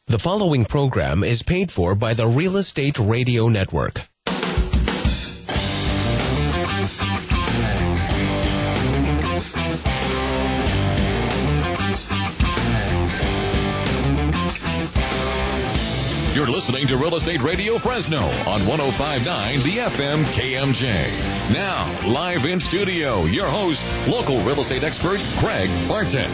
The following program is paid for by the Real Estate Radio Network. You're listening to Real Estate Radio Fresno on 105.9 The FM KMJ. Now, live in studio, your host, local real estate expert, Craig Barton.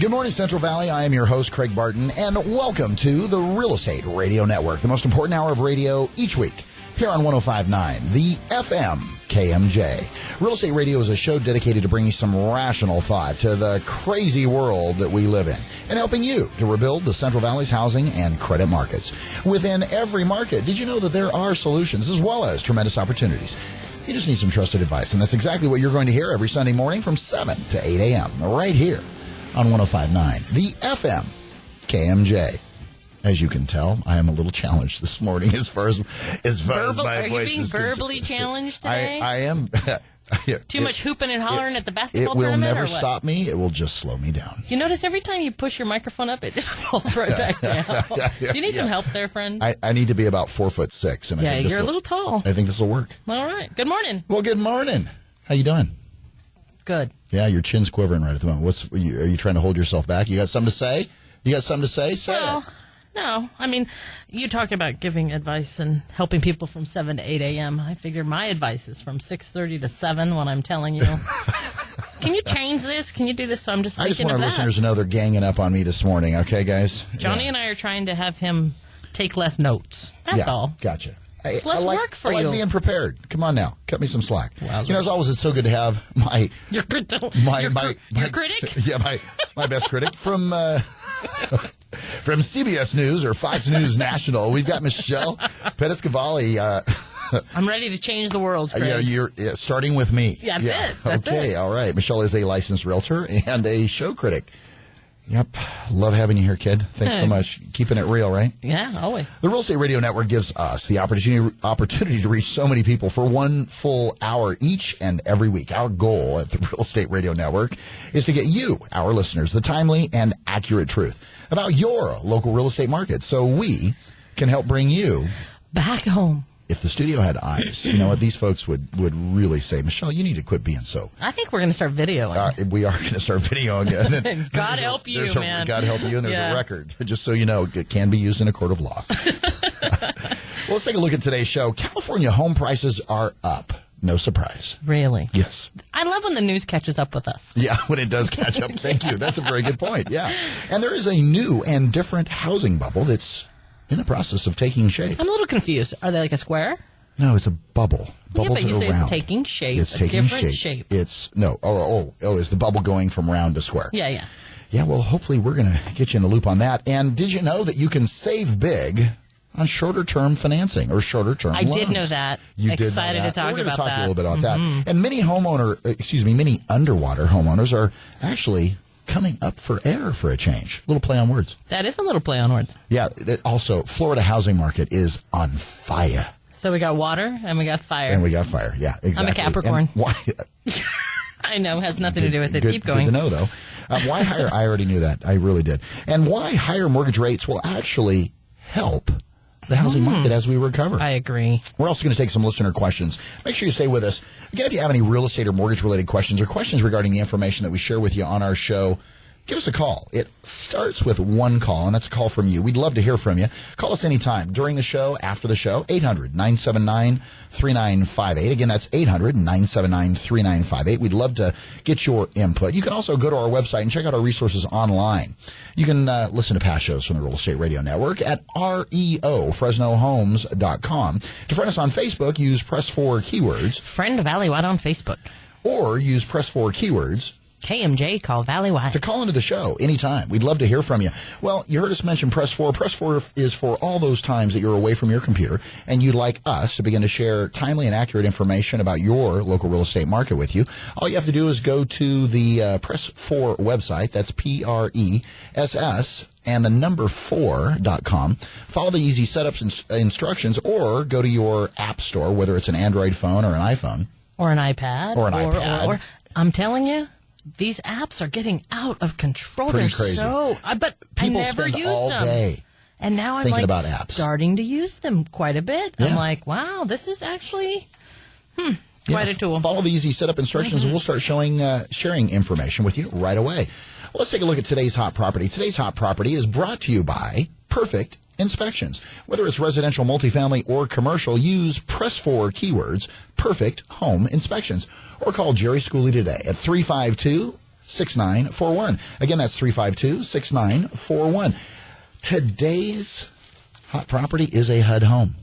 Good morning, Central Valley. I am your host, Craig Barton, and welcome to the Real Estate Radio Network, the most important hour of radio each week here on 105.9 The FM KMJ. Real Estate Radio is a show dedicated to bringing some rational thought to the crazy world that we live in and helping you to rebuild the Central Valley's housing and credit markets. Within every market, did you know that there are solutions as well as tremendous opportunities? You just need some trusted advice, and that's exactly what you're going to hear every Sunday morning from 7 to 8 a.m. right here on 105.9 The FM KMJ. As you can tell, I am a little challenged this morning as far as my voice Are you is being verbally challenged today? I am. Too much hooping and hollering at the basketball tournament? It will tournament, never or what? Stop me. It will just slow me down. You notice every time you push your microphone up, it just falls right back down. Do you need some help there, friend? I need to be about 4'6", and I think you're a little tall. I think this will work. All right. Good morning. Well, good morning. How you doing? Good. Yeah, your chin's quivering right at the moment. Are you trying to hold yourself back? You got something to say? Say it. No. I mean, you talked about giving advice and helping people from 7 to 8 a.m. I figure my advice is from 6:30 to 7 when I'm telling you. Can you change this? Can you do this? So I'm just thinking of that. I just want our listeners to know they're ganging up on me this morning. Okay, guys? Johnny and I are trying to have him take less notes. That's all. Gotcha. It's less work for you. I like being prepared. Come on now. Cut me some slack. Wowzers. You know, as always, it's so good to have your critic? Yeah, my best critic from CBS News or Fox News National. We've got Michelle Pettiscavalli. I'm ready to change the world, Craig. You're starting with me. Yeah, that's it. Okay, all right. Michelle is a licensed realtor and a show critic. Yep. Love having you here, kid. Thanks so much. Keeping it real, right? Yeah, always. The Real Estate Radio Network gives us the opportunity to reach so many people for one full hour each and every week. Our goal at the Real Estate Radio Network is to get you, our listeners, the timely and accurate truth about your local real estate market so we can help bring you back home. If the studio had eyes, you know what, these folks would really say, Michelle, you need to quit being so. I think we're going to start videoing. We are going to start videoing. And God help you, man. God help you, and there's a record. Just so you know, it can be used in a court of law. Well, let's take a look at today's show. California home prices are up. No surprise. Really? Yes. I love when the news catches up with us. Yeah, when it does catch up. Thank you. That's a very good point. Yeah. And there is a new and different housing bubble that's in the process of taking shape. I'm a little confused. Are they like a square? No, it's a bubble. Bubbles but you say round. it's taking shape. It's taking different shape. It's no. Is the bubble going from round to square? Yeah. Yeah. Well, hopefully we're going to get you in the loop on that. And did you know that you can save big on shorter term financing or shorter term loans? I did know that. You Excited did know that. to talk We're going about to talk that. a little bit about that. And many underwater homeowners are actually coming up for air for a change. A little play on words. That is a little play on words. Yeah. Also, Florida housing market is on fire. So we got water and we got fire. Yeah, exactly. I'm a Capricorn. And why? I know, has nothing to do with it. Good, Keep going. Good to know, though. Why higher? I already knew that. I really did. And why higher mortgage rates will actually help the housing market as we recover. I agree. We're also going to take some listener questions. Make sure you stay with us. Again, if you have any real estate or mortgage-related questions or questions regarding the information that we share with you on our show, give us a call. It starts with one call, and that's a call from you. We'd love to hear from you. Call us anytime during the show, after the show, 800-979-3958. Again, that's 800-979-3958. We'd love to get your input. You can also go to our website and check out our resources online. You can listen to past shows from the Real Estate Radio Network at REOFresnoHomes.com. To friend us on Facebook, use press 4 keywords. Friend Valley White on Facebook. Or use press 4 keywords. KMJ, call Valley White. To call into the show anytime. We'd love to hear from you. Well, you heard us mention Press 4. Press 4 is for all those times that you're away from your computer and you'd like us to begin to share timely and accurate information about your local real estate market with you. All you have to do is go to the Press 4 website. That's PRESS and the number 4.com. Follow the easy setups and instructions or go to your app store, whether it's an Android phone or an iPhone. Or an iPad. Or I'm telling you, these apps are getting out of control. Pretty They're crazy. But People I never spend used all them. Day. And now I'm thinking like about apps. starting to use them quite a bit. Yeah. I'm like, wow, this is actually quite a tool. Follow the easy setup instructions, and we'll start sharing information with you right away. Well, let's take a look at today's hot property. Today's hot property is brought to you by Perfect Inspections. Whether it's residential, multifamily, or commercial, use press 4 keywords, Perfect Home Inspections, or call Jerry Schooley today at 352-6941. Again, that's 352-6941. Today's hot property is a HUD home.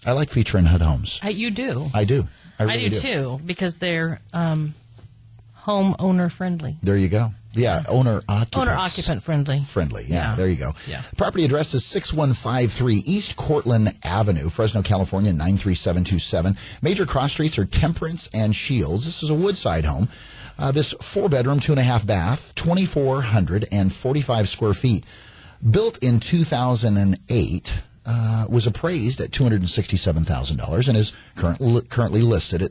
I like featuring HUD homes. You do. I do. I I really do too, because they're homeowner friendly. There you go. Yeah, Owner-occupant friendly. Friendly, yeah, there you go. Yeah. Property address is 6153 East Cortland Avenue, Fresno, California, 93727. Major cross streets are Temperance and Shields. This is a woodside home. This 4-bedroom, 2.5 bath, 2,445 square feet. Built in 2008, was appraised at $267,000 and is currently listed at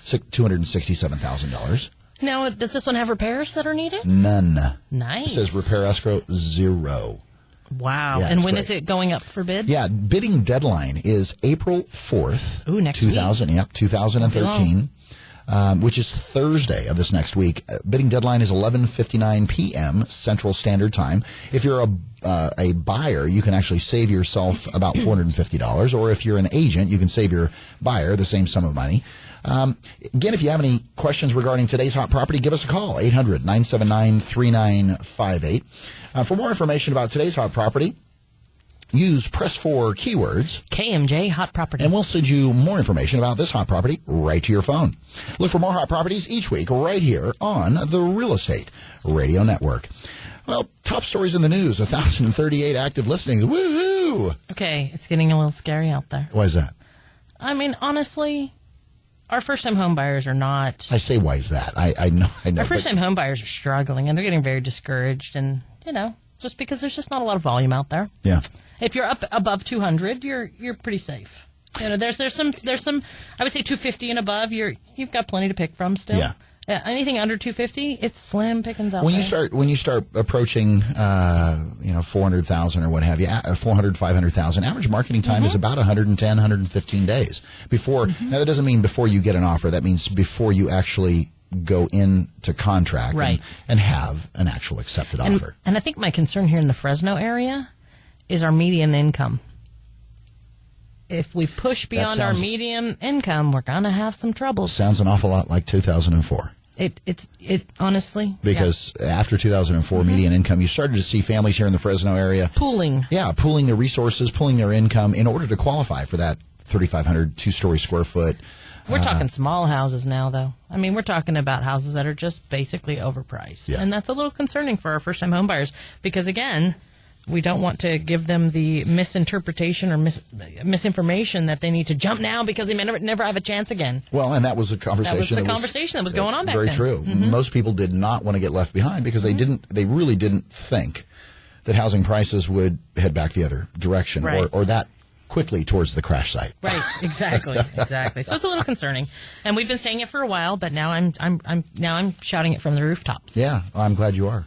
$267,000. Now, does this one have repairs that are needed? None. Nice. It says repair escrow 0. Wow. Yeah, and when great. is it going up for bid? Yeah, bidding deadline is April 4th. Ooh, next week. 2013, which is Thursday of this next week. Bidding deadline is 11:59 p.m. Central Standard Time. If you're a buyer, you can actually save yourself about $450, or if you're an agent, you can save your buyer the same sum of money. Again, if you have any questions regarding today's hot property, give us a call, 800-979-3958. For more information about today's hot property, use press 4 keywords. KMJ Hot Property. And we'll send you more information about this hot property right to your phone. Look for more hot properties each week right here on the Real Estate Radio Network. Well, top stories in the news, 1,038 active listings. Woohoo! Okay, it's getting a little scary out there. Why is that? I mean, honestly, our first-time home buyers are not. I say, why is that? I know. Our first-time home buyers are struggling, and they're getting very discouraged, and, just because there's just not a lot of volume out there. Yeah. If you're up above 200, you're pretty safe. There's some I would say 250 and above, you've got plenty to pick from still. Yeah. Anything under 250, it's slim pickings out when there. you start approaching 400,000 or what have you, 400, 500,000, average marketing time is about 110, 115 days before. Now that doesn't mean before you get an offer. That means before you actually go into contract, right, and have an actual accepted offer. And I think my concern here in the Fresno area is our median income. If we push beyond our median income, we're going to have some troubles. Sounds an awful lot like 2004. It honestly. Because after 2004 median income, you started to see families here in the Fresno area pooling. Yeah, pooling their resources, pooling their income in order to qualify for that 3,500 2-story square foot. We're talking small houses now, though. I mean, we're talking about houses that are just basically overpriced. Yeah. And that's a little concerning for our first-time home buyers because, again, we don't want to give them the misinterpretation or misinformation that they need to jump now because they may never have a chance again. Well, and that was a conversation. That was going on back then. Very then. true. Most people did not want to get left behind because they really didn't think that housing prices would head back the other direction, right, or that quickly towards the crash site. Right, exactly. So it's a little concerning, and we've been saying it for a while, but now I'm shouting it from the rooftops. Yeah, I'm glad you are.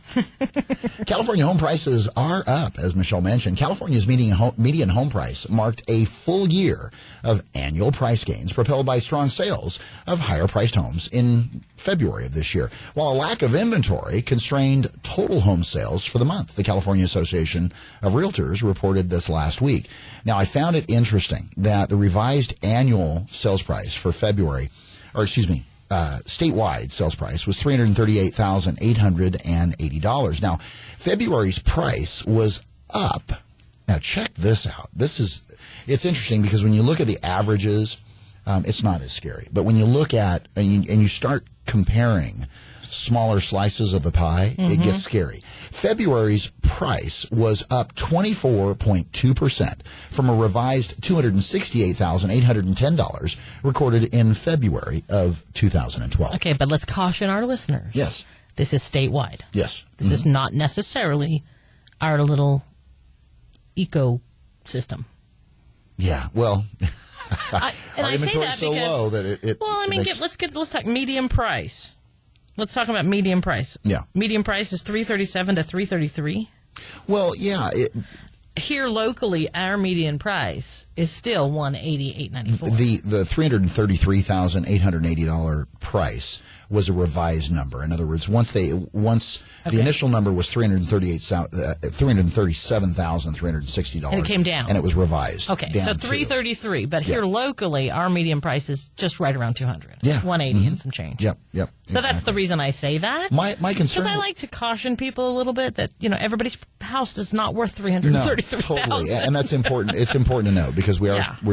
California home prices are up, as Michelle mentioned. California's median home price marked a full year of annual price gains, propelled by strong sales of higher-priced homes in February of this year, while a lack of inventory constrained total home sales for the month. The California Association of Realtors reported this last week. Now, I found it interesting that the revised annual sales price for February, statewide sales price was $338,880. Now, February's price was up. Now, check this out. It's interesting because when you look at the averages, it's not as scary. But when you look at, and you start comparing smaller slices of the pie, it gets scary. February's price was up 24.2% from a revised $268,810 recorded in February of 2012. Okay, but let's caution our listeners. Yes. This is statewide. Yes. This is not necessarily our little ecosystem. Yeah, well... I say that so because, low that it well, I mean, let's talk medium price. Let's talk about medium price. Yeah. Medium price is $337 to $333. Well, yeah. here locally, our median price is still $180,894. The $333,880 price was a revised number. In other words, once the initial number was $337,360, and it came down, and it was revised. Okay, down so $333, but here locally, our median price is just right around $200. Yeah, $180 and some change. Yep. So that's the reason I say that. My concern, because I like to caution people a little bit that everybody's house is not worth $333,000. Totally, and that's important. It's important to know because we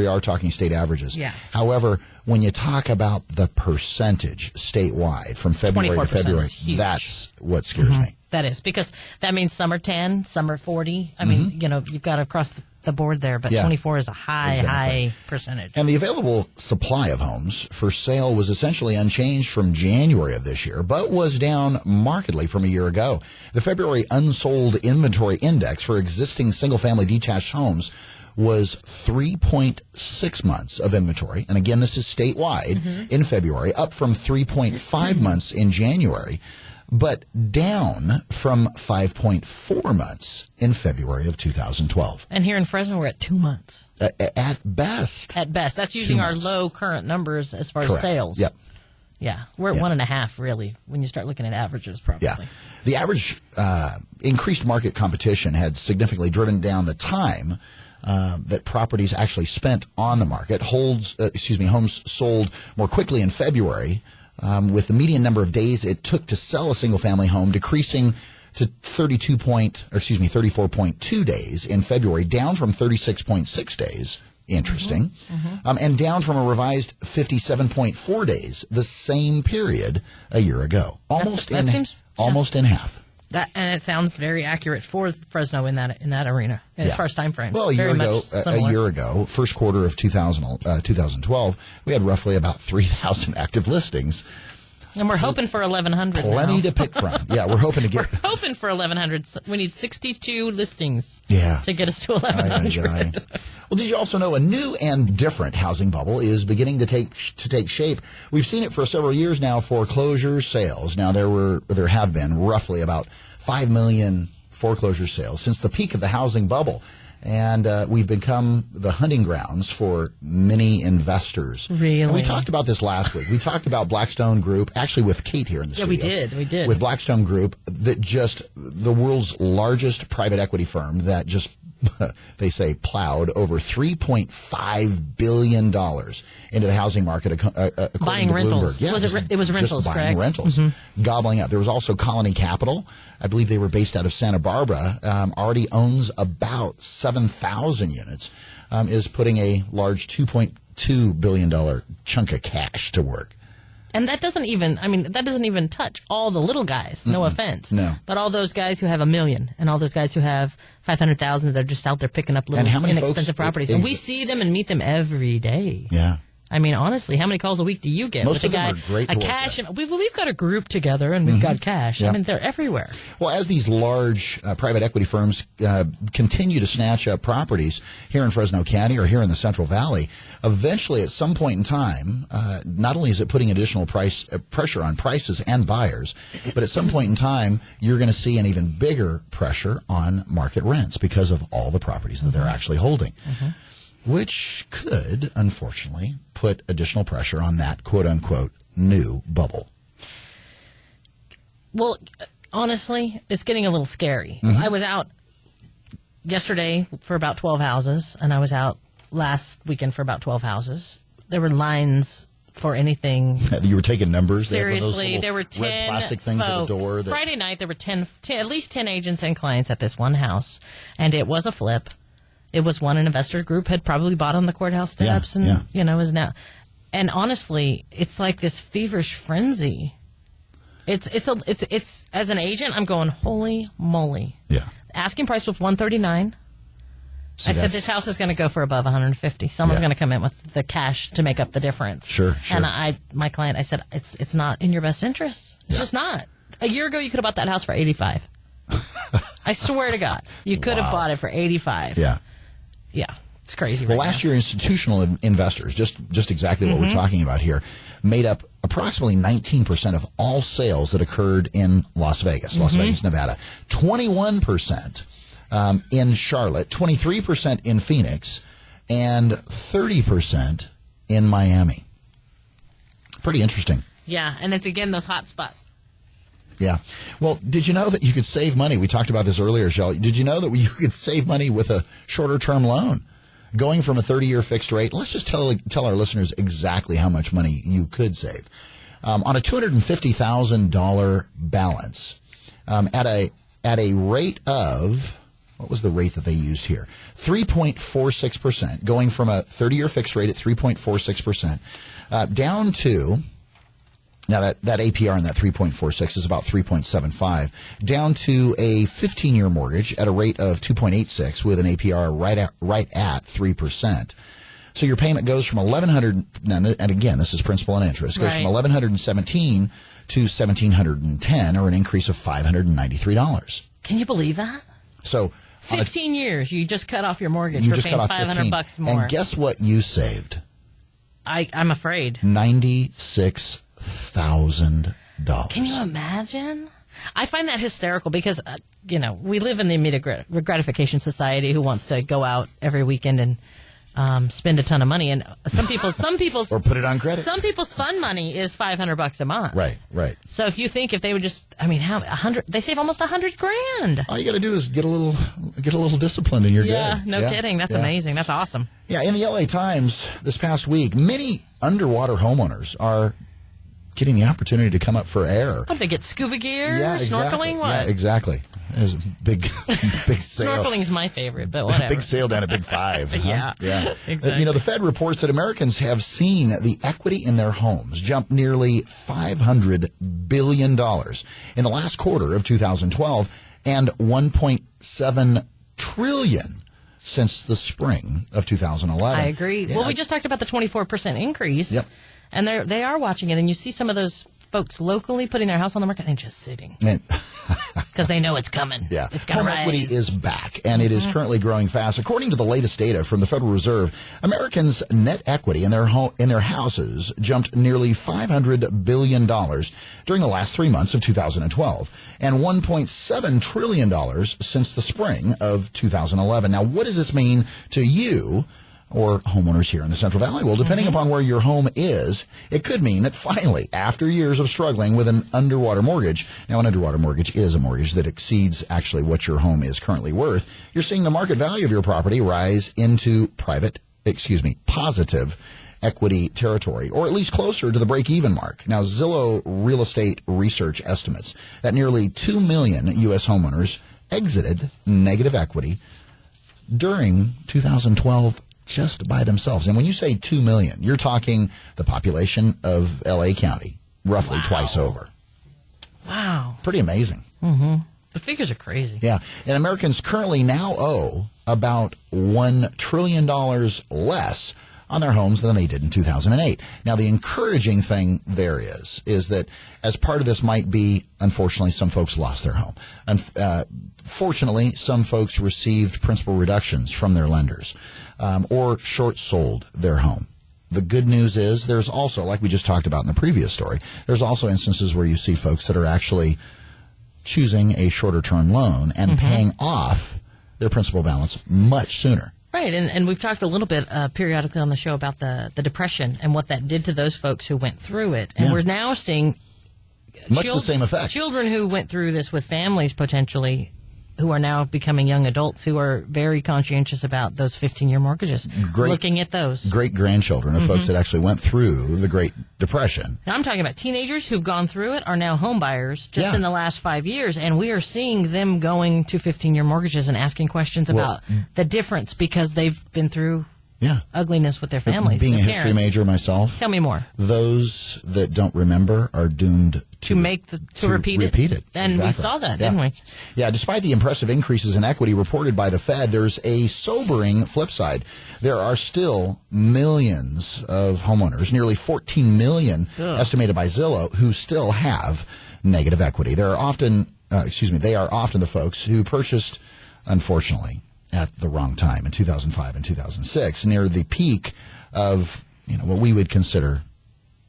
are talking state averages. Yeah. However, when you talk about the percentage statewide from February to February, that's what scares me. That is, because that means some are 10, some are 40. I mean, you've got across the board there, but 24 is a high percentage. And the available supply of homes for sale was essentially unchanged from January of this year, but was down markedly from a year ago. The February unsold inventory index for existing single-family detached homes was 3.6 months of inventory. And again, this is statewide in February, up from 3.5 months in January, but down from 5.4 months in February of 2012. And here in Fresno, we're at 2 months. At best. At best. That's using our low current numbers as far as sales. Yep. Yeah. We're at 1.5, really, when you start looking at averages, probably. Yeah. The average increased market competition had significantly driven down the time that properties actually spent on the market. Homes sold more quickly in February, with the median number of days it took to sell a single-family home decreasing to 34.2 days in February, down from 36.6 days. Interesting. And down from a revised 57.4 days the same period a year ago. Almost in half. And it sounds very accurate for Fresno in that arena as far as time frames. Well, a year ago, first quarter of 2012, we had roughly about 3,000 active listings. And we're hoping for 1,100 Plenty to pick from. Yeah, we're hoping to get... We're hoping for 1,100. We need 62 listings to get us to 1,100. Well, did you also know a new and different housing bubble is beginning to take shape? We've seen it for several years now. Foreclosure sales. Now there have been roughly about 5 million foreclosure sales since the peak of the housing bubble, and we've become the hunting grounds for many investors. Really? And we talked about this last week. We talked about Blackstone Group, actually with Kate here in the studio. We did. With Blackstone Group, the world's largest private equity firm that just they say plowed over $3.5 billion into the housing market, according buying to rentals. Bloomberg. It was rentals, just buying correct? rentals, gobbling up. There was also Colony Capital. I believe they were based out of Santa Barbara. Already owns about 7,000 units. Is putting a large $2.2 billion chunk of cash to work. And that doesn't even touch all the little guys. No offense. No. But all those guys who have $1 million and all those guys who have 500,000, they're just out there picking up little inexpensive properties. And we see them and meet them every day. Yeah. I mean, honestly, how many calls a week do you get? Most with of a them guy, are great to a work cash, with. and we've got a group together, and we've got cash. Yeah. I mean, they're everywhere. Well, as these large private equity firms continue to snatch up properties here in Fresno County or here in the Central Valley, eventually, at some point in time, not only is it putting additional pressure on prices and buyers, but at some point in time, you're going to see an even bigger pressure on market rents because of all the properties that they're actually holding. Which could, unfortunately, put additional pressure on that quote-unquote new bubble. Well, honestly, it's getting a little scary. I was out yesterday for about 12 houses, and I was out last weekend for about 12 houses. There were lines for anything. You were taking numbers? Seriously, there were 10 red plastic things folks. at the door. Friday night, there were at least 10 agents and clients at this one house, and it was a flip. It was one an investor group had probably bought on the courthouse steps, is now. And honestly, it's like this feverish frenzy. It's as an agent, I'm going, holy moly. Yeah. Asking price was $139. I said this house is going to go for above $150. Someone's going to come in with the cash to make up the difference. Sure. And my client, I said, it's not in your best interest. It's just not. A year ago, you could have bought that house for $85. I swear to God, you could have bought it for $85. Yeah. Yeah, it's crazy. Well, last year, institutional investors, just exactly what we're talking about here, made up approximately 19% of all sales that occurred in Las Vegas, Nevada. 21% in Charlotte, 23% in Phoenix, and 30% in Miami. Pretty interesting. Yeah, and it's, again, those hot spots. Yeah. Well, did you know that you could save money? We talked about this earlier, Shelley. Did you know that you could save money with a shorter-term loan? Going from a 30-year fixed rate, let's just tell our listeners exactly how much money you could save. On a $250,000 balance, at a rate of, what was the rate that they used here? 3.46%, going from a 30-year fixed rate at 3.46%, down to, now that APR in that 3.46 is about 3.75, down to a 15-year mortgage at a rate of 2.86 with an APR right at 3%. So your payment goes from $1,100, and again, this is principal and interest, goes from $1,117 to $1,710, or an increase of $593. Can you believe that? So 15 years, you just cut off your mortgage for paying $500 more. And guess what you saved? I'm afraid. $96,000. Can you imagine? I find that hysterical because, we live in the immediate gratification society who wants to go out every weekend and spend a ton of money. And some people's or put it on credit. Some people's fun money is $500 a month. Right. So if you think if they would just, how 100, they save almost $100,000. All you got to do is get a little disciplined and you're good. Yeah, no kidding. That's amazing. That's awesome. Yeah, in the LA Times this past week, many underwater homeowners are getting the opportunity to come up for air. What, they get scuba gear? Yeah, exactly. Snorkeling? What? Yeah, exactly. There's a big sail. Snorkeling's my favorite, but whatever. Big sail down a big five. Yeah, exactly. The Fed reports that Americans have seen the equity in their homes jump nearly $500 billion in the last quarter of 2012 and $1.7 trillion since the spring of 2011. I agree. Yeah. Well, we just talked about the 24% increase. Yep. And they are watching it, and you see some of those folks locally putting their house on the market and just sitting. Because they know it's coming. Yeah. It's going to rise. Home equity is back, and it is currently growing fast. According to the latest data from the Federal Reserve, Americans' net equity in their houses jumped nearly $500 billion during the last 3 months of 2012, and $1.7 trillion since the spring of 2011. Now, what does this mean to you or homeowners here in the Central Valley? Well, depending upon where your home is, it could mean that finally, after years of struggling with an underwater mortgage, now an underwater mortgage is a mortgage that exceeds actually what your home is currently worth, you're seeing the market value of your property rise into positive equity territory, or at least closer to the break-even mark. Now, Zillow Real Estate Research estimates that nearly 2 million U.S. homeowners exited negative equity during 2012 just by themselves. And when you say 2 million, you're talking the population of L.A. County, roughly twice over. Wow. Pretty amazing. Mm-hmm. The figures are crazy. Yeah. And Americans currently now owe about $1 trillion less on their homes than they did in 2008. Now, the encouraging thing there is that as part of this might be, unfortunately, some folks lost their home. Fortunately, some folks received principal reductions from their lenders or short-sold their home. The good news is there's also, like we just talked about in the previous story, there's also instances where you see folks that are actually choosing a shorter-term loan and paying off their principal balance much sooner. Right, and we've talked a little bit periodically on the show about the Depression and what that did to those folks who went through it. And we're now seeing much the same effect. Children who went through this with families potentially who are now becoming young adults who are very conscientious about those 15-year mortgages, looking at those. Great-grandchildren of folks that actually went through the Great Depression. And I'm talking about teenagers who've gone through it are now home buyers just in the last 5 years, and we are seeing them going to 15-year mortgages and asking questions about the difference because they've been through ugliness with their families. Being their a history major myself. Tell me more. Those that don't remember are doomed to repeat it. And we saw that, didn't we? Yeah, despite the impressive increases in equity reported by the Fed, there's a sobering flip side. There are still millions of homeowners, nearly 14 million estimated by Zillow, who still have negative equity. They are often the folks who purchased, unfortunately, at the wrong time in 2005 and 2006, near the peak of what we would consider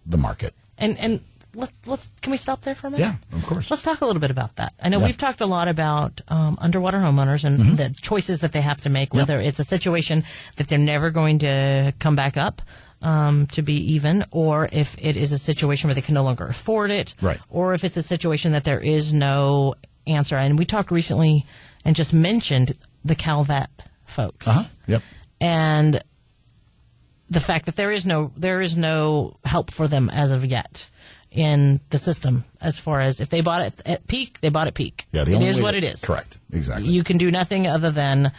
the market. And can we stop there for a minute? Yeah, of course. Let's talk a little bit about that. I know we've talked a lot about underwater homeowners and the choices that they have to make, whether it's a situation that they're never going to come back up to be even, or if it is a situation where they can no longer afford it, right, or if it's a situation that there is no answer. And we talked recently and just mentioned the Calvet folks. Yep. And the fact that there is no help for them as of yet in the system, as far as if they bought it at peak, they bought it peak. Yeah, it is what it is. Correct. Exactly. You can do nothing other than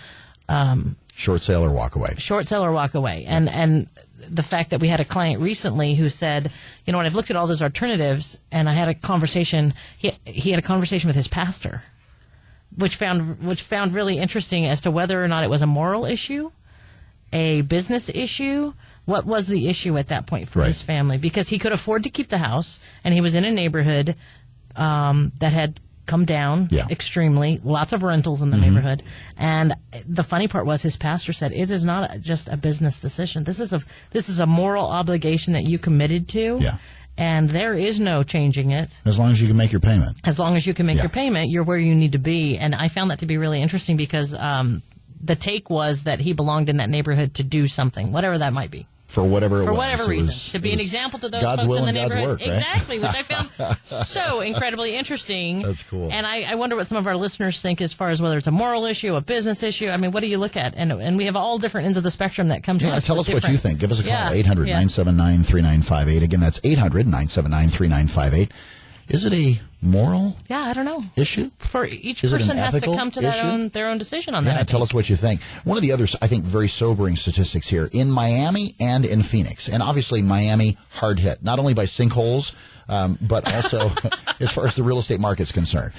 short sale or walk away. Short sale or walk away. And the fact that we had a client recently who said, you know, when I've looked at all those alternatives, and I had a conversation, he had a conversation with his pastor, which found really interesting as to whether or not it was a moral issue, a business issue. What was the issue at that point for his family? Because he could afford to keep the house, and he was in a neighborhood that had come down extremely, lots of rentals in the neighborhood. And the funny part was his pastor said, it is not just a business decision. This is a moral obligation that you committed to. Yeah. And there is no changing it. As long as you can make your payment. As long as you can make your payment, you're where you need to be. And I found that to be really interesting because the take was that he belonged in that neighborhood to do something, whatever that might be. For whatever it was. For whatever reason. To be an example to those God's folks will in the and God's neighborhood. work, right? Exactly, which I found so incredibly interesting. That's cool. And I wonder what some of our listeners think as far as whether it's a moral issue, a business issue. I mean, what do you look at? And we have all different ends of the spectrum that come to us. Tell us what you think. Give us a call. 800-979-3958. Again, that's 800-979-3958. Is it a moral I don't know. issue? For each Is it person an has to ethical come to their own decision on Yeah, that. tell us what you think. One of the other, I think, very sobering statistics here in Miami and in Phoenix. And obviously Miami hard hit, not only by sinkholes, but also as far as the real estate market's concerned.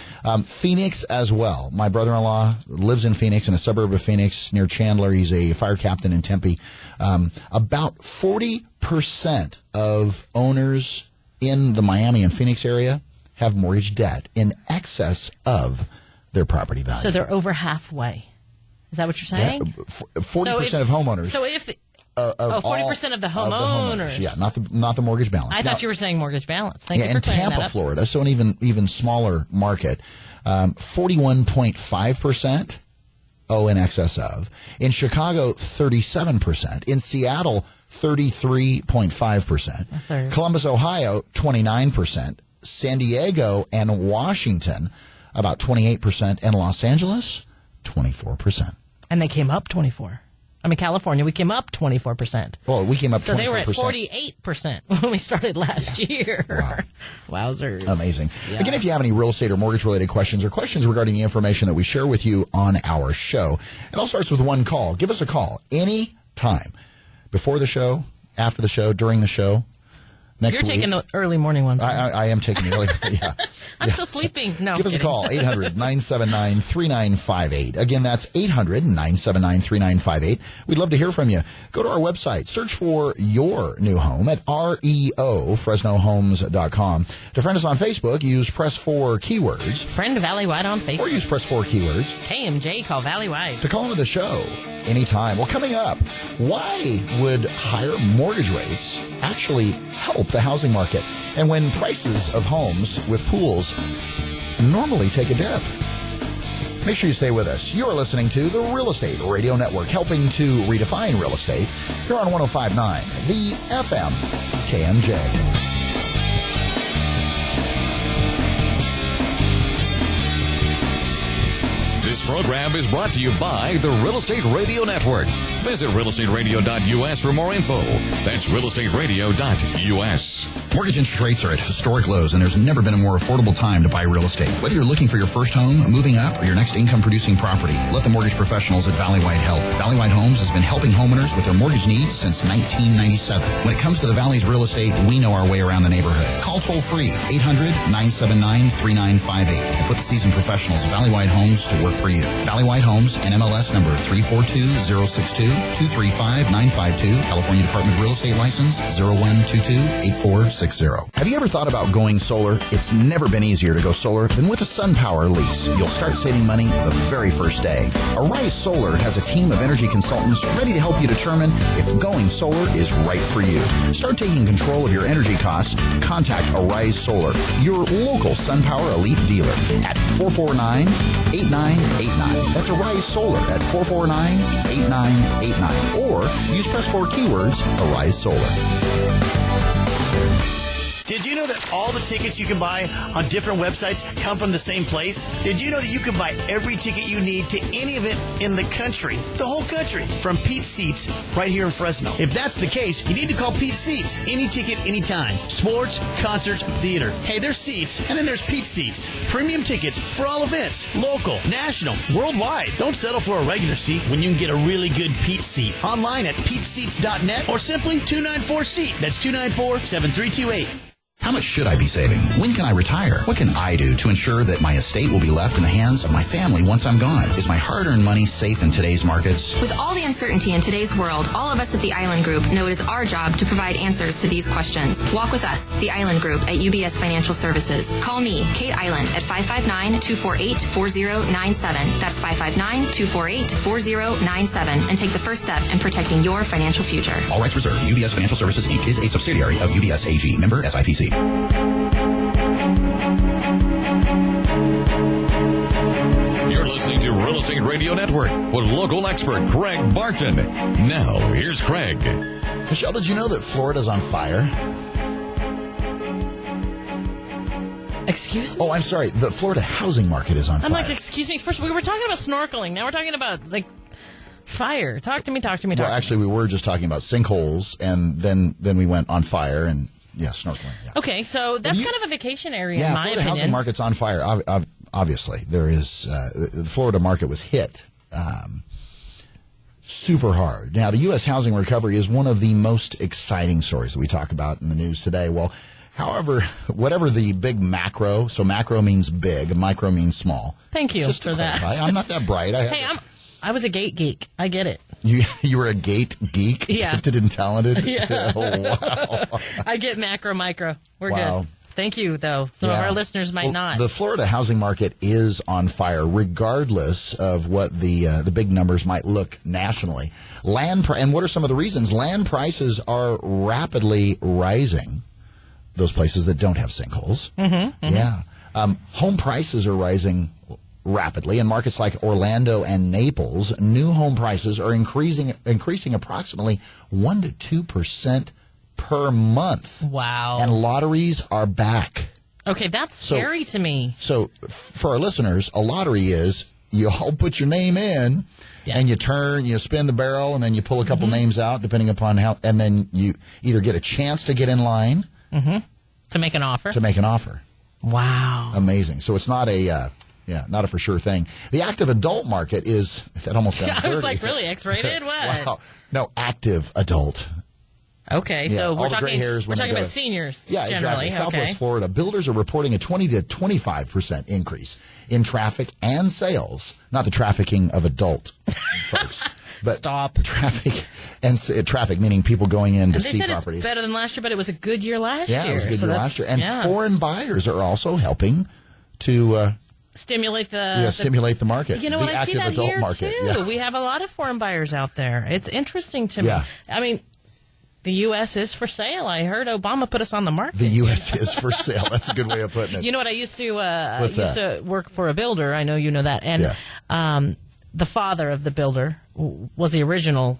Phoenix as well. My brother-in-law lives in Phoenix, in a suburb of Phoenix near Chandler. He's a fire captain in Tempe. About 40% of owners in the Miami and Phoenix area have mortgage debt in excess of their property value. So they're over halfway. Is that what you're saying? Yeah, 40% of homeowners. So if 40% of the homeowners. Yeah, not the mortgage balance. I thought you were saying mortgage balance. Thank you for in clearing Tampa, that up. Florida, so an even smaller market, 41.5% owe in excess of. In Chicago, 37%. In Seattle, 33.5%. Columbus, Ohio, 29%. San Diego and Washington, about 28%. And Los Angeles, 24%. And they came up 24%. I mean, California, we came up 24%. Well, we came up 24%. So they were at 48% when we started last year. Wow. Wowzers. Amazing. Yeah. Again, if you have any real estate or mortgage-related questions or questions regarding the information that we share with you on our show, it all starts with one call. Give us a call any time. Before the show, after the show, during the show. Next You're week. taking the early morning ones. I am taking the early. Yeah. I'm still sleeping. No, Give us a call, 800-979-3958. Again, that's 800-979-3958. We'd love to hear from you. Go to our website. Search for your new home at REO, FresnoHomes.com. To friend us on Facebook, use Press 4 keywords. Friend Valley Wide on Facebook. Or use Press 4 keywords. KMJ, call Valley Wide. To call into the show anytime. Well, coming up, why would higher mortgage rates actually help the housing market? And when prices of homes with pools normally take a dip. Make sure you stay with us. You're listening to the Real Estate Radio Network, helping to redefine real estate here on 105.9, the FM KMJ. This program is brought to you by the Real Estate Radio Network. Visit realestateradio.us for more info. That's realestateradio.us. Mortgage interest rates are at historic lows, and there's never been a more affordable time to buy real estate. Whether you're looking for your first home, moving up, or your next income-producing property, let the mortgage professionals at Valley Wide help. Valley Wide Homes has been helping homeowners with their mortgage needs since 1997. When it comes to the Valley's real estate, we know our way around the neighborhood. Call toll-free, 800-979-3958, and put the seasoned professionals at Valley Wide Homes to work for you. Valley Wide Homes, NMLS number 342062, 232-235-952. California Department of Real Estate License 0122-8460. Have you ever thought about going solar? It's never been easier to go solar than with a SunPower lease. You'll start saving money the very first day. Arise Solar has a team of energy consultants ready to help you determine if going solar is right for you. Start taking control of your energy costs. Contact Arise Solar, your local SunPower Elite dealer at 449-8989. That's Arise Solar at 449-8989. Or use press 4 keywords, Arise Solar. Did you know that all the tickets you can buy on different websites come from the same place? Did you know that you can buy every ticket you need to any event in the country, the whole country, from Pete's Seats right here in Fresno? If that's the case, you need to call Pete's Seats. Any ticket, anytime. Sports, concerts, theater. Hey, there's seats, and then there's Pete's Seats. Premium tickets for all events, local, national, worldwide. Don't settle for a regular seat when you can get a really good Pete's Seat. Online at peteseats.net or simply 294-SEAT. That's 294-7328. How much should I be saving? When can I retire? What can I do to ensure that my estate will be left in the hands of my family once I'm gone? Is my hard-earned money safe in today's markets? With all the uncertainty in today's world, all of us at the Island Group know it is our job to provide answers to these questions. Walk with us, the Island Group at UBS Financial Services. Call me, Kate Island, at 559-248-4097. That's 559-248-4097, and take the first step in protecting your financial future. All rights reserved. UBS Financial Services, Inc. is a subsidiary of UBS AG. Member SIPC. You're listening to Real Estate Radio Network with local expert Craig Barton. Now, here's Craig. Michelle, did you know that Florida's on fire? Excuse me? Oh, I'm sorry. The Florida housing market is on fire. I'm like, excuse me. First, we were talking about snorkeling. Now we're talking about, like, fire. Talk to me. Well, actually, we were just talking about sinkholes, and then we went on fire, and yeah, snorkeling. Yeah. Okay, so that's kind of a vacation area, in my Florida opinion. housing market's on fire. Obviously, there is the Florida market was hit super hard. Now, the U.S. housing recovery is one of the most exciting stories that we talk about in the news today. Well, however, whatever the big macro, so macro means big, and micro means small. Tang you just to for that. clarify. I'm not that bright. I was a gate geek. I get it. You were a gate geek? Yeah. Gifted and talented? Yeah. Oh, wow. I get macro, micro. We're Wow. good. Thank you, though. Some of our listeners might not. The Florida housing market is on fire, regardless of what the big numbers might look nationally. And what are some of the reasons? Land prices are rapidly rising. Those places that don't have sinkholes. Mm-hmm. Yeah. Home prices are rising rapidly. In markets like Orlando and Naples, new home prices are increasing approximately 1% to 2% per month. Wow. And lotteries are back. Okay, that's scary to me. So for our listeners, a lottery is you all put your name in and you spin the barrel, and then you pull a couple names out depending upon how, and then you either get a chance to get in line to make an offer. Wow. Amazing. So it's not not a for sure thing. The active adult market is, that almost sounds dirty. I was like, really? X-rated? What? Wow. No, active adult. Okay, Yeah, so all the gray hairs we're when talking they go about to- seniors Yeah, generally. exactly. Okay. Southwest Florida, builders are reporting a 20 to 25% increase in traffic and sales. Not the trafficking of adult folks. But Stop. Traffic meaning people going in to And they see said properties. it's better than last year, but it was a good year last year. Yeah, it was a good so year that's- last year. And yeah. foreign buyers are also helping to stimulate the stimulate the market. You know the what? I see active that adult here market. too. Yeah. We have a lot of foreign buyers out there. It's interesting to me. Yeah. I mean, the U.S. is for sale. I heard Obama put us on the market. The U.S. is for sale. That's a good way of putting it. You know what? I used to What's that? to work for a builder. I know you know that. And the father of the builder was the original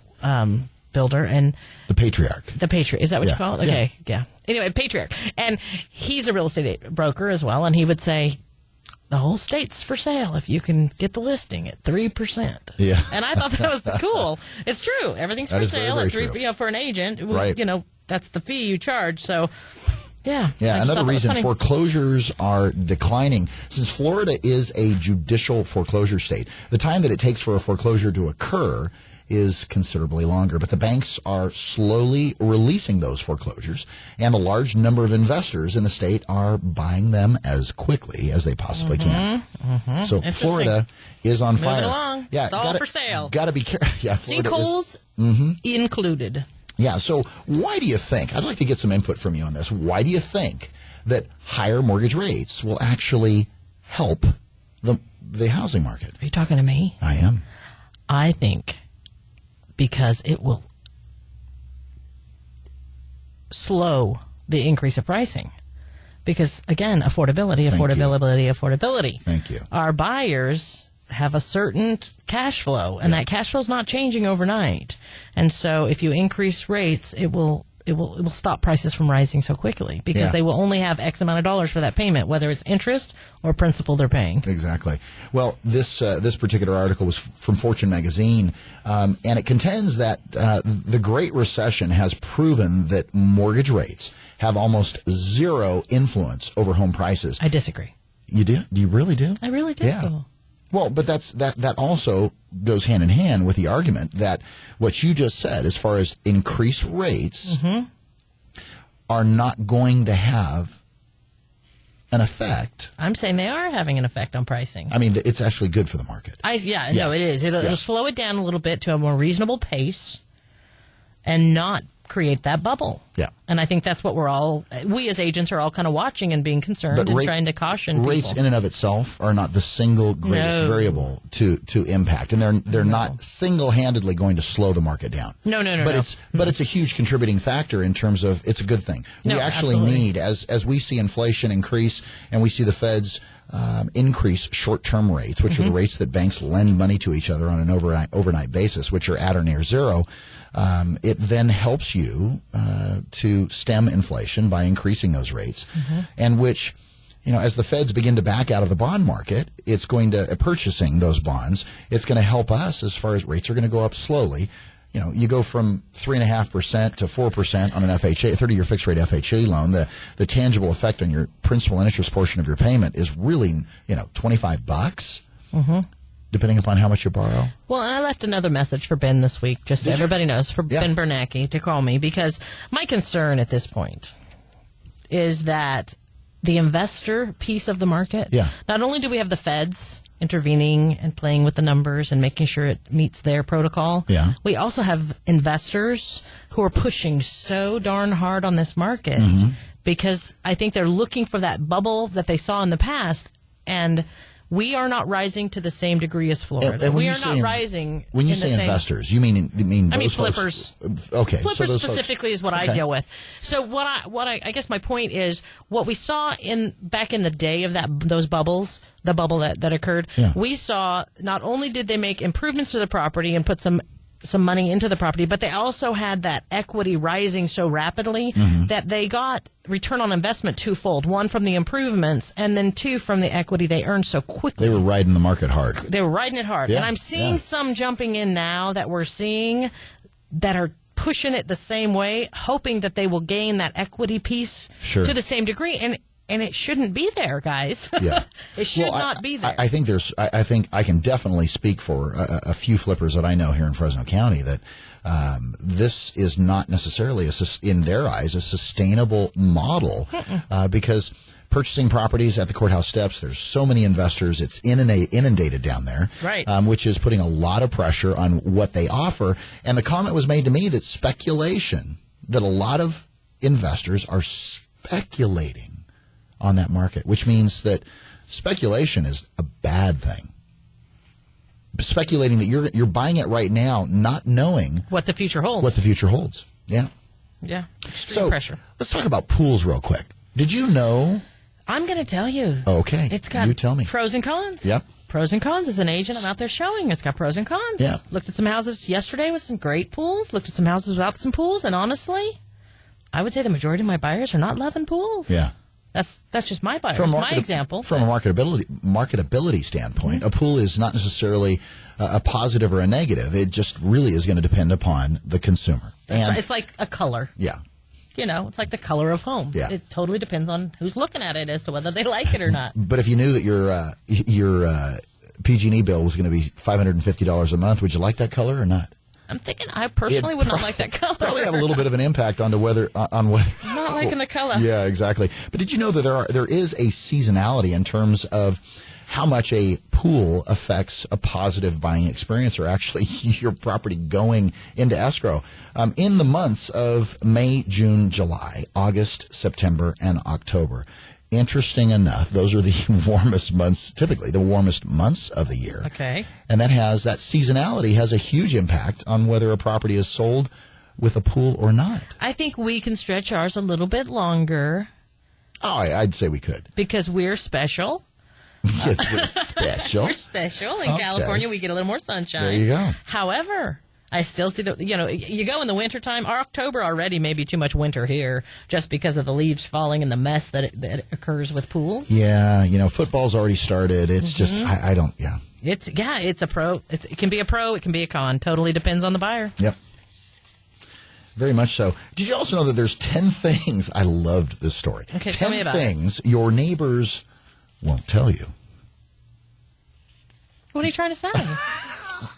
builder, and The patriarch. the patriarch. Is that what Yeah. you call it? Okay, yeah. Anyway, patriarch, and he's a real estate broker as well. And he would say, the whole state's for sale if you can get the listing at 3%. Yeah. And I thought that was cool. It's true. Everything's That for is very, sale very at 3%. true. You know, for an agent, Right. you know, that's the fee you charge. So, yeah. Yeah, I just another thought that was reason funny. foreclosures are declining. Since Florida is a judicial foreclosure state, the time that it takes for a foreclosure to occur is considerably longer. But the banks are slowly releasing those foreclosures, and a large number of investors in the state are buying them as quickly as they possibly can. So Florida is on fire. Moving along. Yeah, it's all for sale. Got to be careful. Yeah, sinkholes included. Yeah, so why do you think, I'd like to get some input from you on this, why do you think that higher mortgage rates will actually help the housing market? Are you talking to me? I am. I think because it will slow the increase of pricing. Because, again, affordability. Thank you. Our buyers have a certain cash flow, and that cash flow is not changing overnight. And so if you increase rates, it will stop prices from rising so quickly because they will only have X amount of dollars for that payment, whether it's interest or principal they're paying. Exactly. Well, this particular article was from Fortune magazine, and it contends that the Great Recession has proven that mortgage rates have almost zero influence over home prices. I disagree. You do? You really do? I really do. Yeah. Well, but that also goes hand in hand with the argument that what you just said, as far as increased rates, are not going to have an effect. I'm saying they are having an effect on pricing. I mean, it's actually good for the market. No, it is. It'll slow it down a little bit to a more reasonable pace and not create that bubble. Yeah. And I think that's what we as agents are all kind of watching and being concerned and trying to caution people. Rates in and of itself are not the single greatest variable to impact. And they're not single-handedly going to slow the market down. No. But it's a huge contributing factor in terms of it's a good thing. We actually need, as we see inflation increase and we see the Fed's increase short-term rates, which are the rates that banks lend money to each other on an overnight basis, which are at or near zero. It then helps you to stem inflation by increasing those rates, and which, as the Feds begin to back out of the bond market, it's going to purchasing those bonds. It's going to help us as far as rates are going to go up slowly. You go from 3.5% to 4% on an FHA, 30-year fixed-rate FHA loan. The tangible effect on your principal and interest portion of your payment is really, $25. Depending upon how much you borrow. Well, and I left another message for Ben this week, just so everybody knows, for Ben Bernanke to call me, because my concern at this point is that the investor piece of the market, not only do we have the Feds intervening and playing with the numbers and making sure it meets their protocol, we also have investors who are pushing so darn hard on this market because I think they're looking for that bubble that they saw in the past, and we are not rising to the same degree as Florida. And we are not rising. When you say investors, you mean those flippers. Okay, flippers so specifically is what I deal with. So I guess my point is what we saw back in the day of those bubbles, the bubble that occurred. We saw not only did they make improvements to the property and put some money into the property, but they also had that equity rising so rapidly that they got return on investment twofold. One from the improvements, and then two from the equity they earned so quickly. They were riding the market hard. They were riding it hard. And I'm seeing some jumping in now that we're seeing that are pushing it the same way, hoping that they will gain that equity piece to the same degree. And it shouldn't be there, guys. It should not be there. I think I can definitely speak for a few flippers that I know here in Fresno County that this is not necessarily, in their eyes, a sustainable model because purchasing properties at the courthouse steps, there's so many investors. It's inundated down there, which is putting a lot of pressure on what they offer. And the comment was made to me that that a lot of investors are speculating on that market, which means that speculation is a bad thing. Speculating that you're buying it right now, not knowing what the future holds. Yeah. Extreme pressure. Let's talk about pools real quick. Did you know? I'm going to tell you. Okay. It's got you tell me. Pros and cons. Yep. Pros and cons. As an agent, I'm out there showing. It's got pros and cons. Yeah. Looked at some houses yesterday with some great pools. Looked at some houses without some pools. And honestly, I would say the majority of my buyers are not loving pools. Yeah. That's just my buyers, my example. From a marketability standpoint, a pool is not necessarily a positive or a negative. It just really is going to depend upon the consumer. Right. It's like a color. Yeah. It's like the color of home. Yeah. It totally depends on who's looking at it as to whether they like it or not. But if you knew that your PG&E bill was going to be $550 a month, would you like that color or not? I'm thinking I personally would not like that color. Probably have a little bit of an impact on whether. Not liking the color. Yeah, exactly. But did you know that there is a seasonality in terms of how much a pool affects a positive buying experience, or actually your property going into escrow? In the months of May, June, July, August, September, and October. Interesting enough, those are the warmest months, typically the warmest months of the year. Okay. And that seasonality has a huge impact on whether a property is sold with a pool or not. I think we can stretch ours a little bit longer. Oh, I'd say we could. Because we're special. We're special. We're special. In California, we get a little more sunshine. There you go. However, I still see that, you go in the wintertime. Our October already may be too much winter here just because of the leaves falling and the mess that occurs with pools. Yeah, football's already started. It's just, I don't, yeah. It's a pro. It can be a pro. It can be a con. Totally depends on the buyer. Yep. Very much so. Did you also know that there's 10 things? I loved this story. Okay, tell me about 10 things your neighbors won't tell you. What are you trying to say?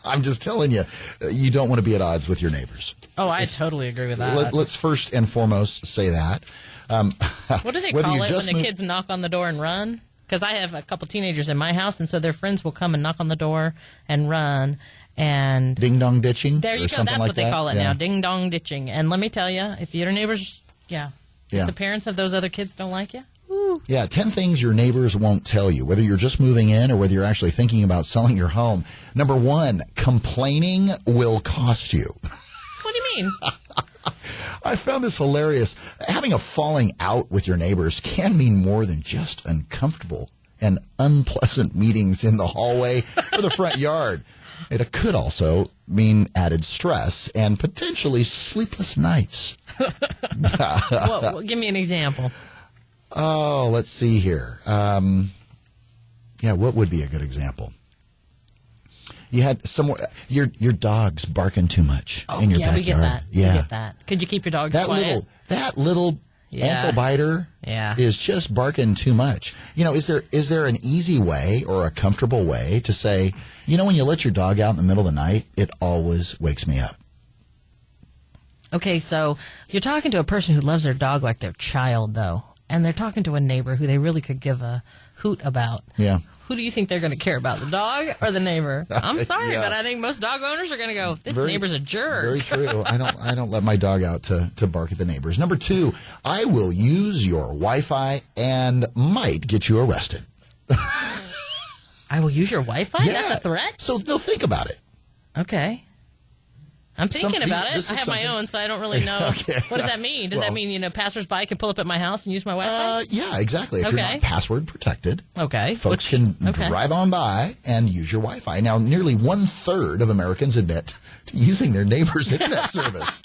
I'm just telling you, you don't want to be at odds with your neighbors. Oh, I totally agree with that. Let's first and foremost say that. What do they call it when the kids knock on the door and run? Because I have a couple teenagers in my house, and so their friends will come and knock on the door and run. And ding dong ditching. There you go. That's what they call it now. Ding dong ditching. And let me tell you, if your neighbors, if the parents of those other kids don't like you. Woo. Yeah, 10 things your neighbors won't tell you, whether you're just moving in or whether you're actually thinking about selling your home. Number 1, complaining will cost you. What do you mean? I found this hilarious. Having a falling out with your neighbors can mean more than just uncomfortable and unpleasant meetings in the hallway or the front yard. It could also mean added stress and potentially sleepless nights. Well, give me an example. Oh, let's see here. What would be a good example? You had your dog's barking too much in your backyard. We get that. Yeah, we get that. Could you keep your dog quiet? That little ankle biter is just barking too much. Is there an easy way or a comfortable way to say, when you let your dog out in the middle of the night, it always wakes me up? Okay, so you're talking to a person who loves their dog like their child, though. And they're talking to a neighbor who they really could give a hoot about. Yeah. Who do you think they're going to care about, the dog or the neighbor? I'm sorry, but I think most dog owners are going to go, this neighbor's a jerk. Very true. I don't let my dog out to bark at the neighbors. Number 2, I will use your Wi-Fi and might get you arrested. I will use your Wi-Fi? Yeah. That's a threat? So, think about it. Okay. I'm thinking about it. I have my own, so I don't really know. Okay. What does that mean? Does that mean, passersby can pull up at my house and use my Wi-Fi? Yeah, exactly. If you're not password protected, folks can drive on by and use your Wi-Fi. Now, nearly 1/3 of Americans admit to using their neighbor's internet service.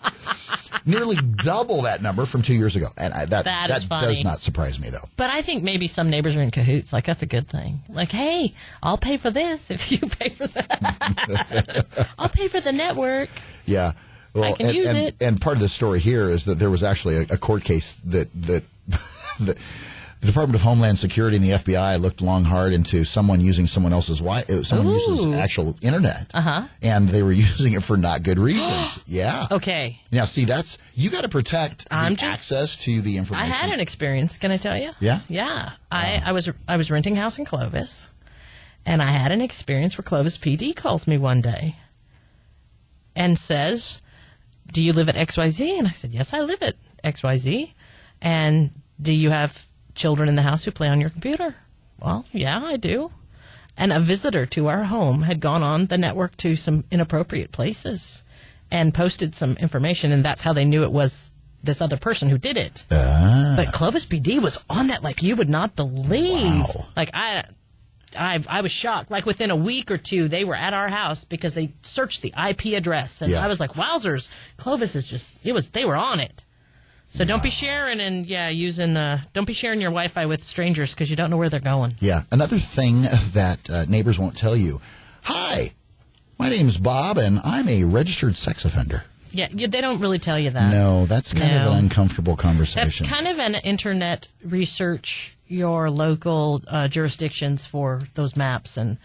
Nearly double that number from 2 years ago. And that does not surprise me, though. But I think maybe some neighbors are in cahoots. Like, that's a good thing. Like, hey, I'll pay for this if you pay for that. I'll pay for the network. Yeah. Well, I can use it. And part of the story here is that there was actually a court case that the Department of Homeland Security and the FBI looked long hard into someone using someone else's else's actual internet. And they were using it for not good reasons. Yeah. Okay. Now, see, you got to protect access to the information. I had an experience, can I tell you? Yeah? Yeah. I was renting a house in Clovis, and I had an experience where Clovis PD calls me one day and says, do you live at XYZ? And I said, yes, I live at XYZ. And do you have children in the house who play on your computer? Well, yeah, I do. And a visitor to our home had gone on the network to some inappropriate places and posted some information, and that's how they knew it was this other person who did it. But Clovis PD was on that like you would not believe. Wow. Like, I was shocked. Like, within a week or two, they were at our house because they searched the IP address. And I was like, wowzers, Clovis is just, they were on it. So don't be sharing don't be sharing your Wi-Fi with strangers because you don't know where they're going. Yeah. Another thing that neighbors won't tell you. Hi, my name's Bob, and I'm a registered sex offender. Yeah, they don't really tell you that. No, that's kind of an uncomfortable conversation. That's kind of an internet research your local jurisdictions for those maps and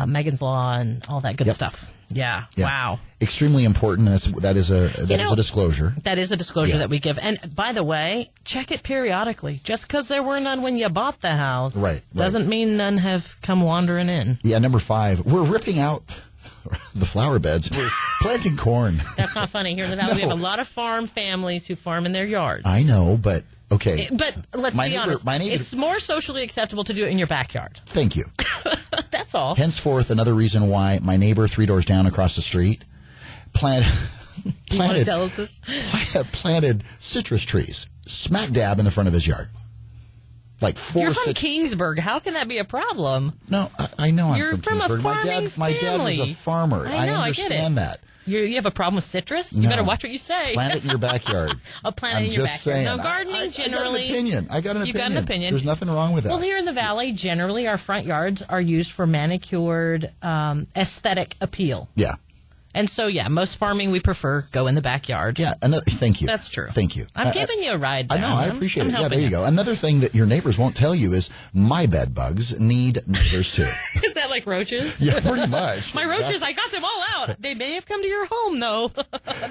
Megan's Law and all that good Yep. stuff. Yeah. Yeah. Wow. Extremely important. That is a disclosure. That is a disclosure Yeah. that we give. And by the way, check it periodically. Just because there were none when you bought the house Right. doesn't mean none have come wandering in. Yeah, number 5, we're ripping out the flower beds. We're planting corn. That's not funny. Here in the valley, we have a lot of farm families who farm in their yards. I know, but okay. But let's My be neighbor- honest. my neighbor- It's more socially acceptable to do it in your backyard. Thank you. That's all. Henceforth, another reason why my neighbor 3 doors down across the street You want to planted tell us this? planted citrus trees smack dab in the front of his yard. Like 4 You're from cit- Kingsburg. How can that be a problem? No, I know You're I'm from from a Kingsburg. farming My dad was a family. farmer. I know, I get understand it. that. You have a problem with citrus? You No. better watch what you say. Plant it in your backyard. I'll plant I'm it in your just backyard. saying. No, gardening I generally. I got an opinion. You got an opinion. There's nothing wrong with that. Well, here in the valley, generally, our front yards are used for manicured aesthetic appeal. Yeah. And so, yeah, most farming we prefer go in the backyard. Yeah, thank you. That's true. Thank you. I'm giving you a ride down. I know, I appreciate I'm it. Yeah, helping there you go. Another thing that your neighbors won't tell you is my bed bugs need neighbors too. Is that like roaches? Yeah, pretty much. My roaches, I got them all out. They may have come to your home, though,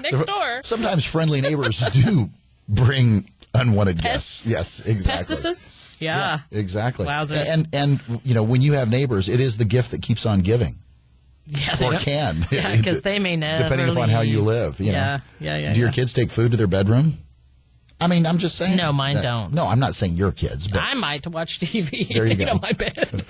next door. Sometimes friendly neighbors do bring unwanted Pests? guests. Yes, exactly. Pesticides? Yeah. Exactly. Wowzers. And when you have neighbors, it is the gift that keeps on giving. Yeah, they Or don't- can. Yeah, because they may never Depending upon how you leave. live. Yeah. Do your kids take food to their bedroom? I mean, I'm just saying. No, mine don't. No, I'm not saying your kids, but I might to watch TV. There you go. On my bed.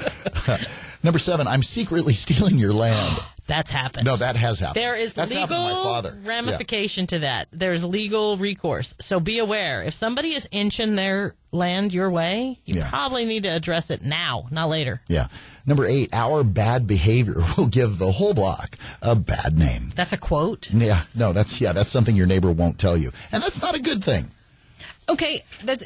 Number 7, I'm secretly stealing your land. That's happened. No, that has happened. There is That's happened to my legal father. ramification to that. There's legal recourse. So be aware. If somebody is inching their land your way, you Yeah. probably need to address it now, not later. Yeah. Number 8, our bad behavior will give the whole block a bad name. That's a quote. Yeah. No, that's something your neighbor won't tell you. And that's not a good thing. Okay, that's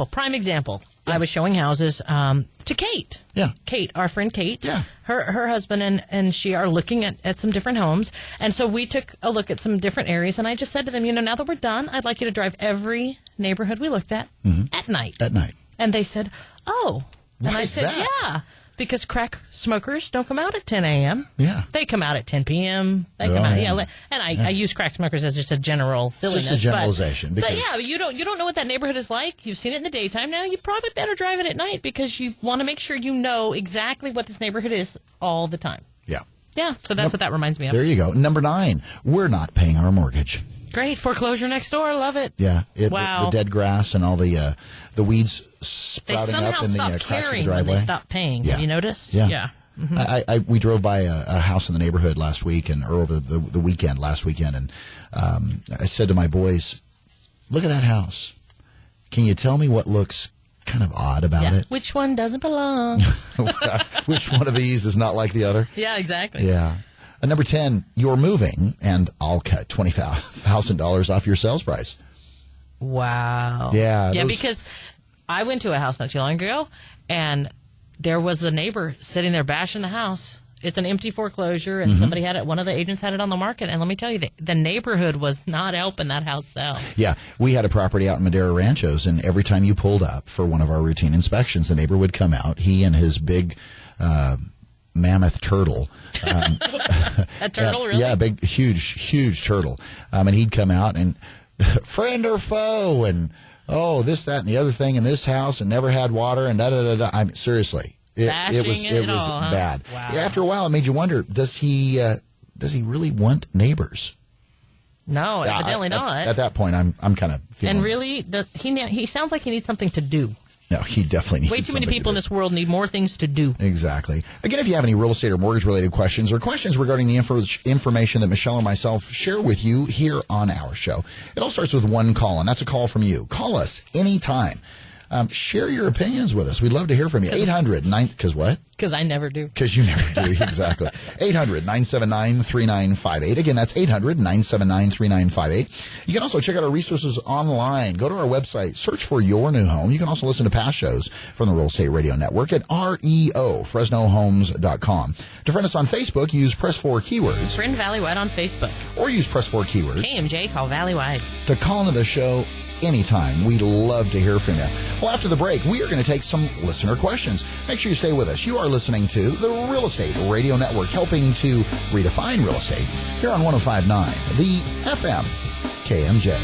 prime example. I was showing houses to Kate. Yeah. Kate, our friend Kate. Yeah. Her husband and she are looking at some different homes. And so we took a look at some different areas. And I just said to them, now that we're done, I'd like you to drive every neighborhood we looked at at night. At night. And they said, oh. And Why I is said, that? yeah. Because crack smokers don't come out at 10 a.m. Yeah. They come out at 10 p.m. They Oh, come out, yeah. And I use crack smokers as just a general silliness. Just a generalization, But because- yeah, you don't know what that neighborhood is like. You've seen it in the daytime. Now you probably better drive it at night because you want to make sure you know exactly what this neighborhood is all the time. Yeah. Yeah, so that's what that reminds me of. There you go. Number 9, we're not paying our mortgage. Great. Foreclosure next door. Love it. Yeah. Wow. The dead grass and all the weeds They sprouting somehow up in the stop cracks of the caring when driveway. they stop paying. Yeah. Have you noticed? Yeah. Yeah. We drove by a house in the neighborhood last week or over the weekend, last weekend, and I said to my boys, look at that house. Can you tell me what looks kind of odd about Yeah. it? Which one doesn't belong? Which one of these is not like the other? Yeah, exactly. Yeah. Number 10, you're moving, and I'll cut $20,000 off your sales price. Wow. Yeah, Yeah, those- because I went to a house not too long ago, and there was the neighbor sitting there bashing the house. It's an empty foreclosure, and somebody had it. One of the agents had it on the market, and let me tell you, the neighborhood was not helping that house sell. Yeah, we had a property out in Madera Ranchos, and every time you pulled up for one of our routine inspections, the neighbor would come out. He and his big mammoth turtle. A turtle, really? Yeah, big, huge turtle. And he'd come out and friend or foe, and this, that, and the other thing in this house, and never had water, and da-da-da-da. I mean, seriously. It was all, huh? bad. Wow. After a while, it made you wonder, does he really want neighbors? No, evidently not. At that point, I'm kind of feeling. And really, he sounds like he needs something to do. No, he definitely needs Way too many something to people in do. this world need more things to do. Exactly. Again, if you have any real estate or mortgage-related questions or questions regarding the information that Michelle and myself share with you here on our show, it all starts with one call, and that's a call from you. Call us anytime. Share your opinions with us. We'd love to hear from you. 800-9... Because what? Because I never do. Because you never do. Exactly. 800-979-3958. Again, that's 800-979-3958. You can also check out our resources online. Go to our website. Search for your new home. You can also listen to past shows from the Real Estate Radio Network at REO, FresnoHomes.com. To friend us on Facebook, use Press 4 keywords. Friend Valley Wide on Facebook. Or use Press 4 keywords. KMJ, call Valley Wide. To call into the show anytime. We'd love to hear from you. Well, after the break, we are going to take some listener questions. Make sure you stay with us. You are listening to the Real Estate Radio Network, helping to redefine real estate here on 105.9, the FM KMJ.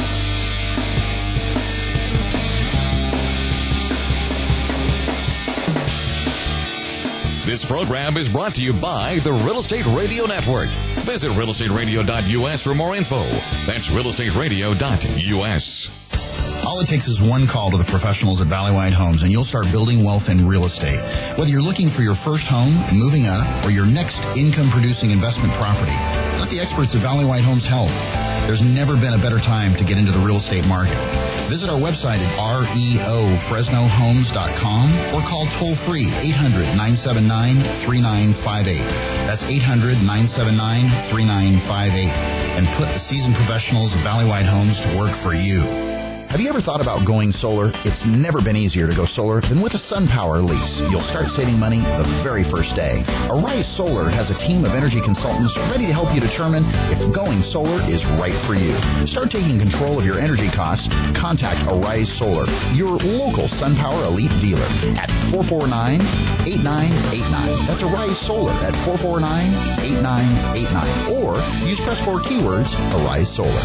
This program is brought to you by the Real Estate Radio Network. Visit realestateradio.us for more info. That's realestateradio.us. All it takes is one call to the professionals at Valleywide Homes, and you'll start building wealth in real estate. Whether you're looking for your first home, moving up, or your next income-producing investment property, let the experts at Valleywide Homes help. There's never been a better time to get into the real estate market. Visit our website at reofresnohomes.com or call toll-free 800-979-3958. That's 800-979-3958. And put the seasoned professionals of Valleywide Homes to work for you. Have you ever thought about going solar? It's never been easier to go solar than with a SunPower lease. You'll start saving money the very first day. Arise Solar has a team of energy consultants ready to help you determine if going solar is right for you. Start taking control of your energy costs. Contact Arise Solar, your local SunPower Elite dealer at 449-8989. That's Arise Solar at 449-8989. Or use press 4 keywords, Arise Solar.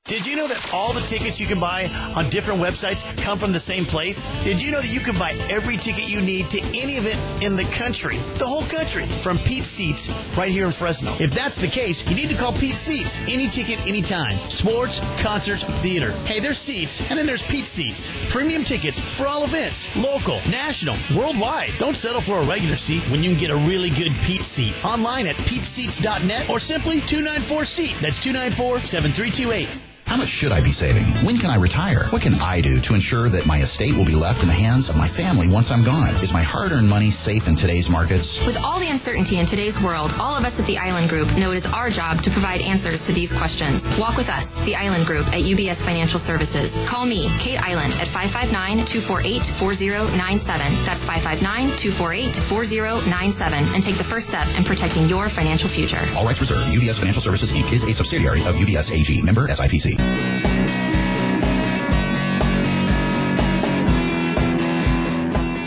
Did you know that all the tickets you can buy on different websites come from the same place? Did you know that you can buy every ticket you need to any event in the country? The whole country. From Pete's Seats right here in Fresno. If that's the case, you need to call Pete's Seats. Any ticket, anytime. Sports, concerts, theater. Hey, there's seats, and then there's Pete's Seats. Premium tickets for all events. Local, national, worldwide. Don't settle for a regular seat when you can get a really good Pete's Seat. Online at peteseats.net or simply 294-SEAT. That's 294-7328. How much should I be saving? When can I retire? What can I do to ensure that my estate will be left in the hands of my family once I'm gone? Is my hard-earned money safe in today's markets? With all the uncertainty in today's world, all of us at the Island Group know it is our job to provide answers to these questions. Walk with us, the Island Group at UBS Financial Services. Call me, Kate Island, at 559-248-4097. That's 559-248-4097. And take the first step in protecting your financial future. All rights reserved. UBS Financial Services, Inc. is a subsidiary of UBS AG. Member SIPC.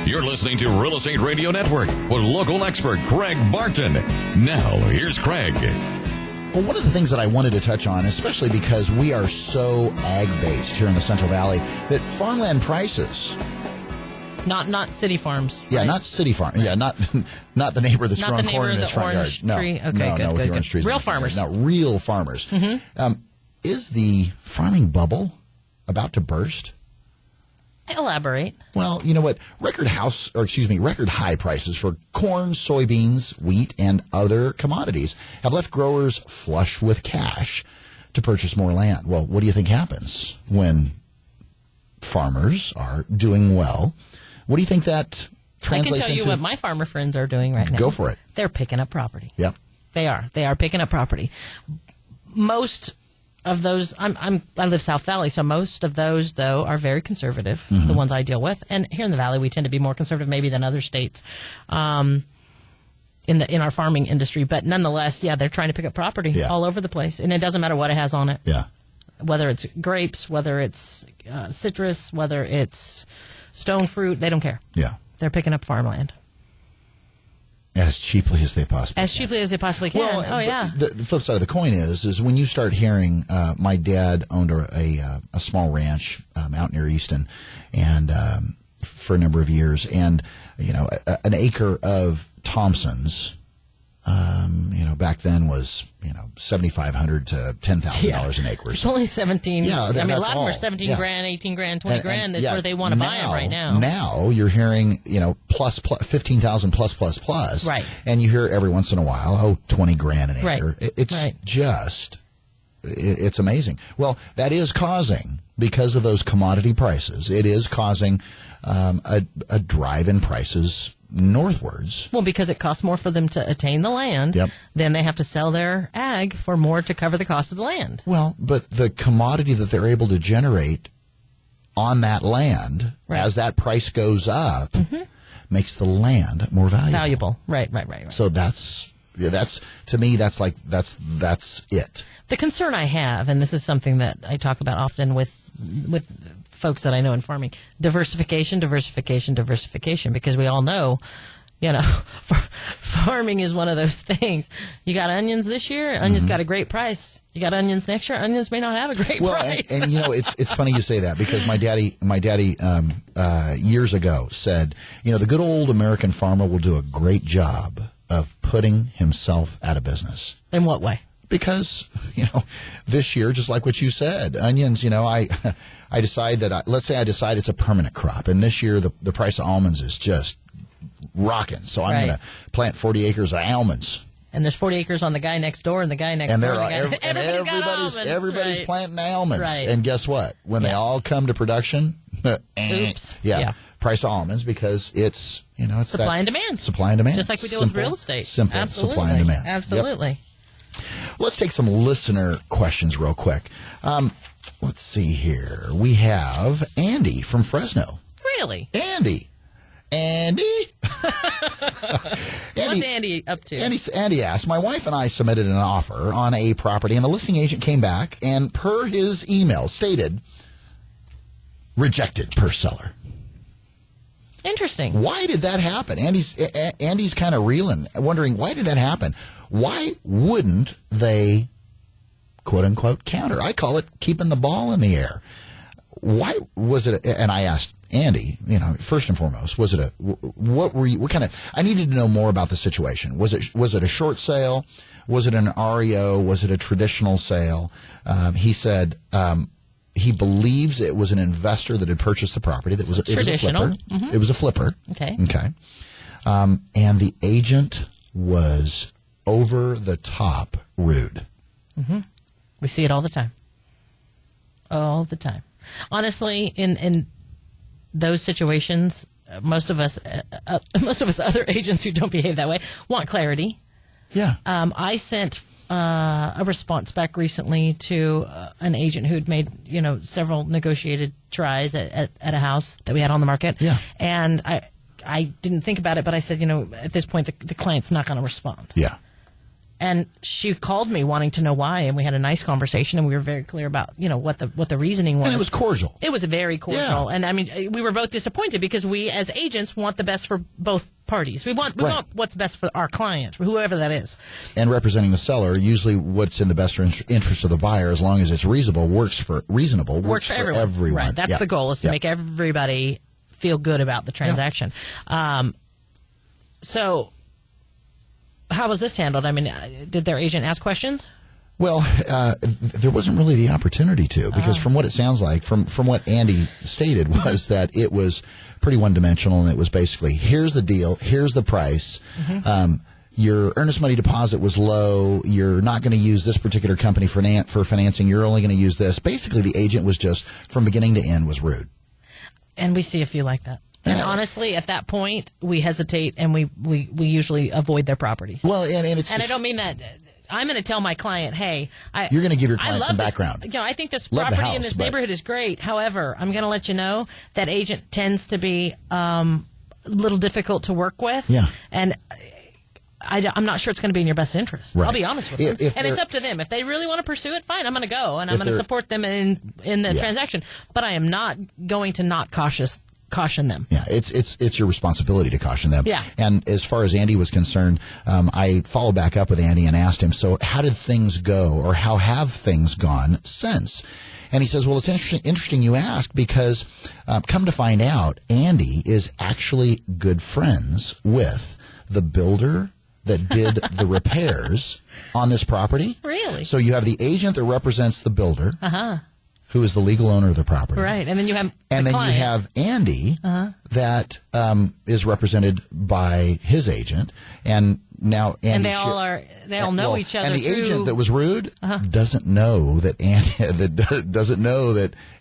You're listening to Real Estate Radio Network with local expert Craig Barton. Now, here's Craig. Well, one of the things that I wanted to touch on, especially because we are so ag-based here in the Central Valley, that farmland prices... Not city farms. Yeah, right? not city farm. Yeah, not the neighbor that's growing corn in his front yard. No, tree. Okay, no, good, with the orange trees. Real farmers. No, real farmers. Mm-hmm. Is the farming bubble about to burst? Elaborate. Well, you know what? Record high prices for corn, soybeans, wheat, and other commodities have left growers flush with cash to purchase more land. Well, what do you think happens when farmers are doing well? What do you think that translates into? I can tell you what my farmer friends are doing right now. Go for it. They're picking up property. Yep. They are. They are picking up property. Most of those, I live South Valley, so most of those, though, are very conservative, the ones I deal with. And here in the Valley, we tend to be more conservative maybe than other states in our farming industry. But nonetheless, yeah, they're trying to pick up property all over the place. And it doesn't matter what it has on it. Yeah. Whether it's grapes, whether it's citrus, whether it's stone fruit, they don't care. Yeah. They're picking up farmland. As cheaply as they possibly can. As cheaply as they possibly can. Well, yeah. The flip side of the coin is when you start hearing, my dad owned a small ranch out near Easton, and for a number of years, and an acre of Thompson's, back then was $7,500 to $10,000 an acre. It's only 17. Yeah, a lot of them are 17 yeah. grand, 18 grand, 20 grand is where they want to buy them right now. Now you're hearing plus 15,000 plus. Right. And you hear every once in a while 20 grand an acre. Right. It's just it's amazing. Well, that is causing, because of those commodity prices, it is causing a drive in prices northwards. Well, because it costs more for them to attain the land, then they have to sell their ag for more to cover the cost of the land. Well, but the commodity that they're able to generate on that land, as that price goes up, makes the land more valuable. Right. So that's to me, that's it. The concern I have, and this is something that I talk about often with folks that I know in farming, diversification, because we all know, farming is one of those things. You got onions this year, onions got a great price. You got onions next year, onions may not have a great price. And it's funny you say that, because my daddy years ago said, the good old American farmer will do a great job of putting himself out of business. In what way? Because, this year, just like what you said, onions, I decide that, let's say I decide it's a permanent crop, and this year the price of almonds is just rocking. So I'm going to plant 40 acres of almonds. And there's 40 acres on the guy next door and the guy next door. And everybody's planting almonds. Right. And guess what? When they all come to production, oops. Price of almonds, because it's, it's supply and demand. Supply and demand. Just like we do with real estate. Simple. Absolutely. Supply and demand. Absolutely. Yep. Let's take some listener questions real quick. Let's see here. We have Andy from Fresno. Really? Andy. What's Andy up to? Andy asked, my wife and I submitted an offer on a property, and the listing agent came back and, per his email, stated, rejected per seller. Interesting. Why did that happen? Andy's kind of reeling, wondering, why did that happen? Why wouldn't they, quote unquote, counter? I call it keeping the ball in the air. Why was it? And I asked Andy, first and foremost, was it I needed to know more about the situation. Was it a short sale? Was it an REO? Was it a traditional sale? He said, he believes it was an investor that had purchased the property. It was a flipper. Mm-hmm. It was a flipper. Okay. And the agent was over the top rude. Mm-hmm. We see it all the time. All the time. Honestly, in those situations, most of us other agents who don't behave that way want clarity. Yeah. I sent a response back recently to an agent who'd made several negotiated tries at a house that we had on the market. Yeah. And I didn't think about it, but I said, at this point the client's not going to respond. Yeah. And she called me wanting to know why, and we had a nice conversation, and we were very clear about what the reasoning was. And it was cordial. It was very cordial, and I mean we were both disappointed because we as agents want the best for both parties. We want what's best for our client, for whoever that is. And representing the seller, usually what's in the best interest of the buyer, as long as it's reasonable, works for everyone. Right, that's the goal, is to make everybody feel good about the transaction. So. How was this handled? I mean, did their agent ask questions? Well, there wasn't really the opportunity to, because from what it sounds like, from what Andy stated, was that it was pretty one-dimensional, and it was basically, here's the deal, here's the price, your earnest money deposit was low, you're not going to use this particular company for financing, you're only going to use this. Basically, the agent was just, from beginning to end, was rude. And we see a few like that. And honestly, at that point, we hesitate, and we usually avoid their properties. Well, and I don't mean that. I'm going to tell my client, hey, you're going to give your client some background. I think this property in this neighborhood is great. However, I'm going to let you know that agent tends to be a little difficult to work with. Yeah. And I'm not sure it's going to be in your best interest. Right. I'll be honest with you. And it's up to them. If they really want to pursue it, fine, I'm going to go, and I'm going to support them in the transaction. But I am not going to not caution them. Yeah, it's your responsibility to caution them. Yeah. And as far as Andy was concerned, I followed back up with Andy and asked him, so how did things go, or how have things gone since? And he says, well, it's interesting you ask, because come to find out, Andy is actually good friends with the builder that did the repairs on this property. Really? So you have the agent that represents the builder. Who is the legal owner of the property. Right, and then you have you have Andy that is represented by his agent, and now Andy and they all know each other. And the agent that was rude doesn't know that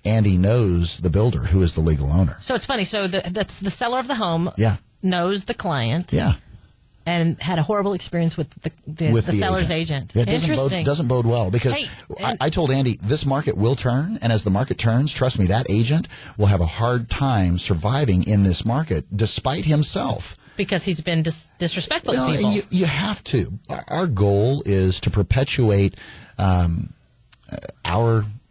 Andy knows the builder, who is the legal owner. So it's funny. So that's the seller of the home. Yeah. Knows the client. Yeah. And had a horrible experience with the seller's agent. Yeah, Interesting. Doesn't bode well, because I told Andy, this market will turn, and as the market turns, trust me, that agent will have a hard time surviving in this market, despite himself Because he's been disrespectful to people. And you have to. Our goal is to perpetuate our,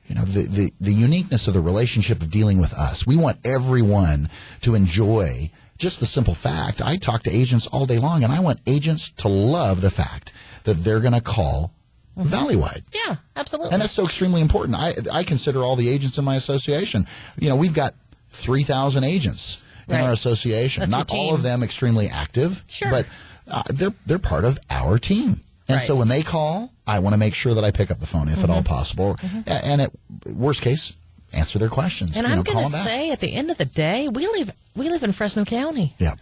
the uniqueness of the relationship of dealing with us. We want everyone to enjoy just the simple fact. I talk to agents all day long, and I want agents to love the fact that they're going to call Valleywide. Yeah, absolutely. And that's so extremely important. I consider all the agents in my association. We've got 3,000 agents in our association. That's Not your all team. of them extremely active, Sure. but they're part of our team. And so when they call, I want to make sure that I pick up the phone if at all possible. And at worst case, answer their questions. And I'm going to say, at the end of the day, we live in Fresno County. Yeah.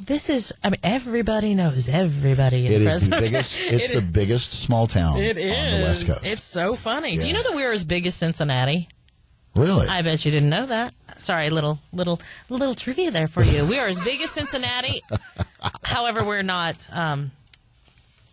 This is, everybody knows everybody in Fresno. It's the biggest small town on the West Coast. It's so funny. Yeah. Do you know that we're as big as Cincinnati? Really? I bet you didn't know that. Sorry, little trivia there for you. We are as big as Cincinnati. However, we're not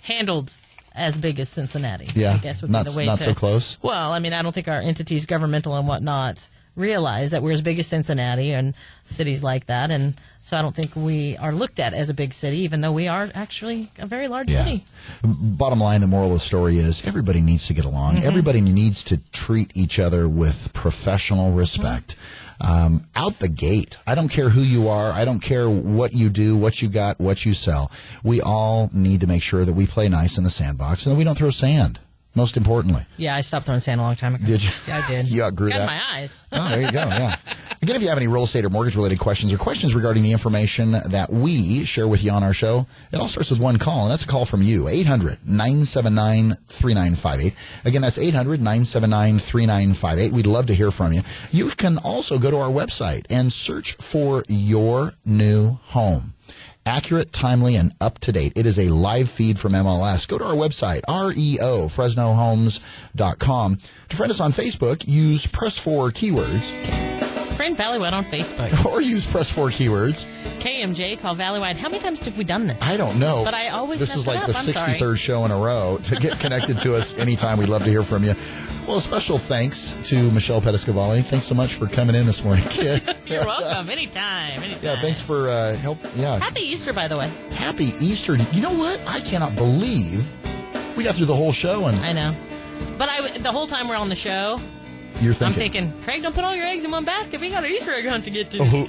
handled as big as Cincinnati. Yeah, I guess would not be the way so close. Well, I don't think our entities, governmental and whatnot, realize that we're as big as Cincinnati and cities like that, and so I don't think we are looked at as a big city, even though we are actually a very large city. Bottom line, the moral of the story is everybody needs to get along. Everybody needs to treat each other with professional respect. Out the gate. I don't care who you are. I don't care what you do, what you got, what you sell. We all need to make sure that we play nice in the sandbox and that we don't throw sand. Most importantly. Yeah, I stopped throwing sand a long time ago. Did you? Yeah, I did. You outgrew Got that? my eyes. Oh, there you go, yeah. Again, if you have any real estate or mortgage-related questions or questions regarding the information that we share with you on our show, it all starts with one call, and that's a call from you, 800-979-3958. Again, that's 800-979-3958. We'd love to hear from you. You can also go to our website and search for your new home. Accurate, timely, and up-to-date. It is a live feed from MLS. Go to our website, Fresnohomes.com. To friend us on Facebook, use Press 4 keywords. Friend Valleywide on Facebook. Or use Press 4 keywords. KMJ, call Valleywide. How many times have we done this? I don't know. But I always This mess is it like up. the I'm 63rd sorry. show in a row. To get connected to us anytime, we'd love to hear from you. Well, a special thanks to Michelle Pettiscavalli. Thanks so much for coming in this morning, kid. You're welcome. Anytime. Yeah, thanks for help. Yeah. Happy Easter, by the way. Happy Easter. You know what? I cannot believe we got through the whole show and I know. But the whole time we're on the show, you're I'm thinking. thinking, Craig, don't put all your eggs in one basket. We got an Easter egg hunt to get to. Yeah,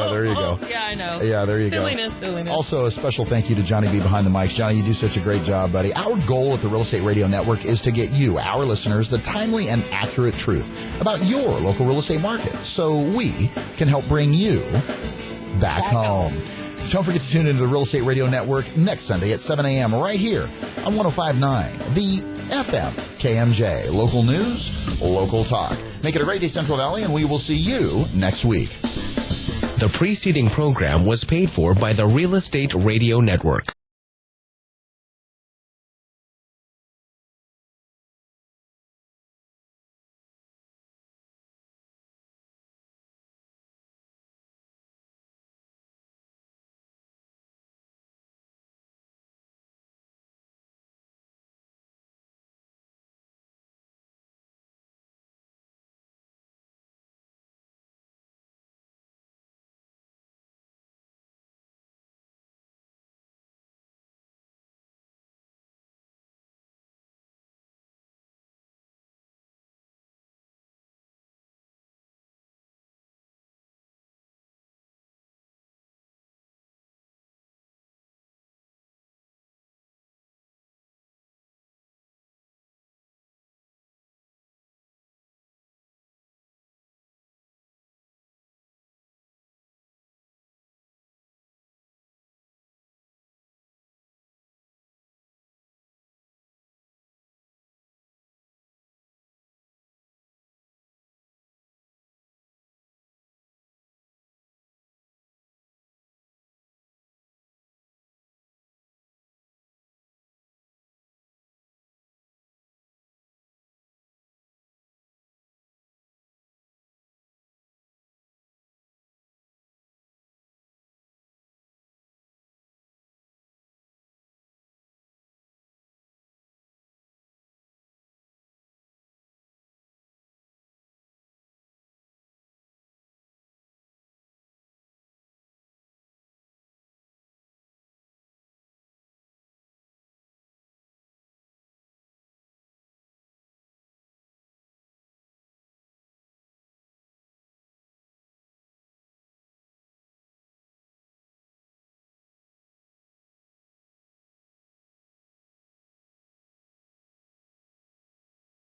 there you go. Yeah, I know. Yeah, there you Silliness. go. Also, a special thank you to Johnny B behind the mics. Johnny, you do such a great job, buddy. Our goal at the Real Estate Radio Network is to get you, our listeners, the timely and accurate truth about your local real estate market so we can help bring you back home. Don't forget to tune into the Real Estate Radio Network next Sunday at 7 a.m. right here on 105.9, the FM KMJ. Local news, local talk. Make it a great day, Central Valley, and we will see you next week. The preceding program was paid for by the Real Estate Radio Network.